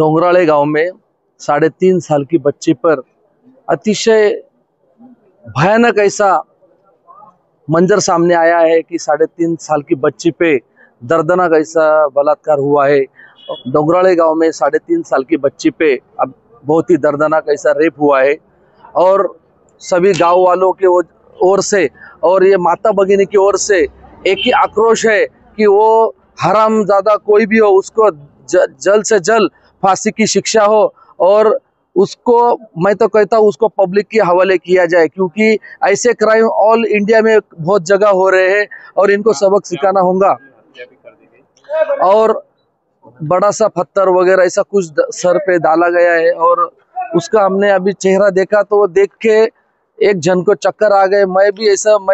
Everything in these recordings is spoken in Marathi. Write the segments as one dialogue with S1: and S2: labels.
S1: डोंगराळे गांव में 3.5 साल की बच्ची पर अतिशय भयानक ऐसा मंजर सामने आया है कि 3.5 साल की बच्ची पे दर्दनाक ऐसा बलात्कार हुआ है। डोंगराळे गांव में 3.5 साल की बच्ची पे अब बहुत ही दर्दनाक ऐसा रेप हुआ है और सभी गांव वालों की ओर से और ये माता भगिनी की ओर से एक ही आक्रोश है कि वो हरामजादा कोई भी हो उसको जल्द से जल्द फांसी की शिक्षा हो और उसको मैं तो कहता हूँ उसको पब्लिक के हवाले किया जाए, क्योंकि ऐसे क्राइम ऑल इंडिया में बहुत जगह हो रहे हैं और इनको सबक सिखाना होगा। और बड़ा सा पत्थर वगैरह ऐसा कुछ सर पे डाला गया है और उसका हमने अभी चेहरा देखा तो वो देख के एक जन को चक्कर आ गए। मैं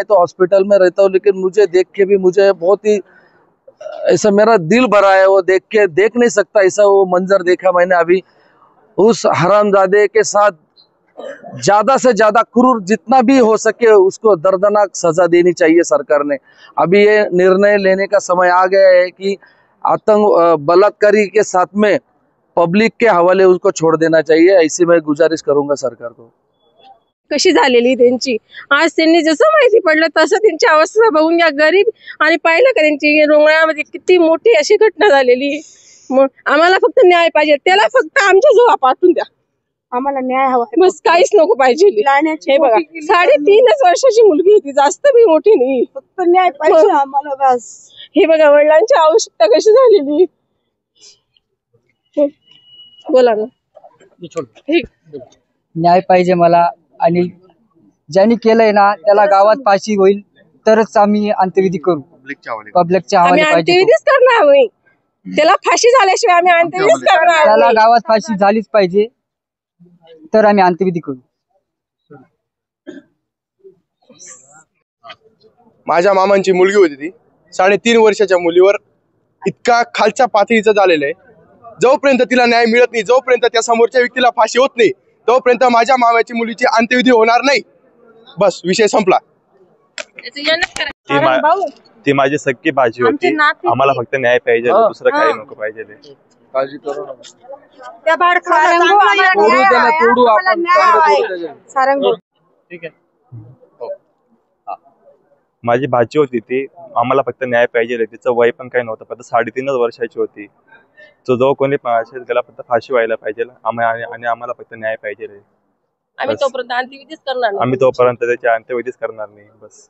S1: तो हॉस्पिटल में रहता हूँ, लेकिन मुझे देख के भी मुझे बहुत ही ऐसा मेरा दिल भरा है। वो देख नहीं सकता ऐसा वो मंजर देखा मैंने अभी। उस हरामजादे के साथ ज्यादा से ज्यादा क्रूर जितना भी हो सके उसको दर्दनाक सजा देनी चाहिए सरकार ने। अभी ये निर्णय लेने का समय आ गया है कि बलात्कारी के साथ में पब्लिक के हवाले उसको छोड़ देना चाहिए। ऐसी मैं गुजारिश करूंगा सरकार को।
S2: कशी झालेली त्यांची आज त्यांनी जसं माहिती पडलं तसं त्यांची अवस्था बघून घ्या गरीब आणि पाहिलं का त्यांची रोंगळ्यामध्ये किती मोठी अशी घटना झालेली। मग आम्हाला फक्त न्याय पाहिजे, त्याला फक्त आमच्या जवळ पाठवून द्या, आम्हाला न्याय हवा बस, काहीच नको पाहिजे। हे बघा 3.5 वर्षाची मुलगी होती, जास्त बी मोठी नाही, फक्त न्याय पाहिजे आम्हाला बस। हे बघा वडिलांची आवश्यकता कशी झालेली। बोला ना,
S3: न्याय पाहिजे मला आणि ज्यांनी केलंय ना त्याला गावात फाशी होईल तरच आम्ही अंत्यविधी करू। पब्लिकच्या हवाले पाहिजे,
S2: अंत्यविधीच करणार नाही, त्याला फाशी झाल्याशिवाय आम्ही अंत्यविधीच करणार।
S3: त्याला गावात फाशी झालीच पाहिजे तर आम्ही अंत्यविधी करू।
S4: माझ्या मामांची मुलगी होती, ती 3.5 वर्षाच्या मुलीवर इतका खालच्या पातळीचं झालेलं आहे। जोपर्यंत तिला न्याय मिळत नाही, जोपर्यंत त्या समोरच्या व्यक्तीला फाशी होत नाही, तोपर्यंत माझ्या मामाची मुलीची अंत्यविधी होणार नाही। बस विषय संपला।
S5: ती माझी सख्खी भाची होती, आम्हाला फक्त न्याय पाहिजे, दुसरं काही नको पाहिजे।
S1: काळजी करू नका।
S5: माझी भाची होती ती, आम्हाला फक्त न्याय पाहिजे। तिचं वय पण काही नव्हतं, फक्त 3.5 वर्षाची होती। तो जो कोणी असेल त्याला फक्त फाशी व्हायला पाहिजे आणि आम्हाला फक्त न्याय पाहिजे।
S2: आम्ही तोपर्यंत अंत्यविधीच करणार नाही,
S5: आम्ही तोपर्यंत त्याची अंत्यविधीच करणार नाही बस।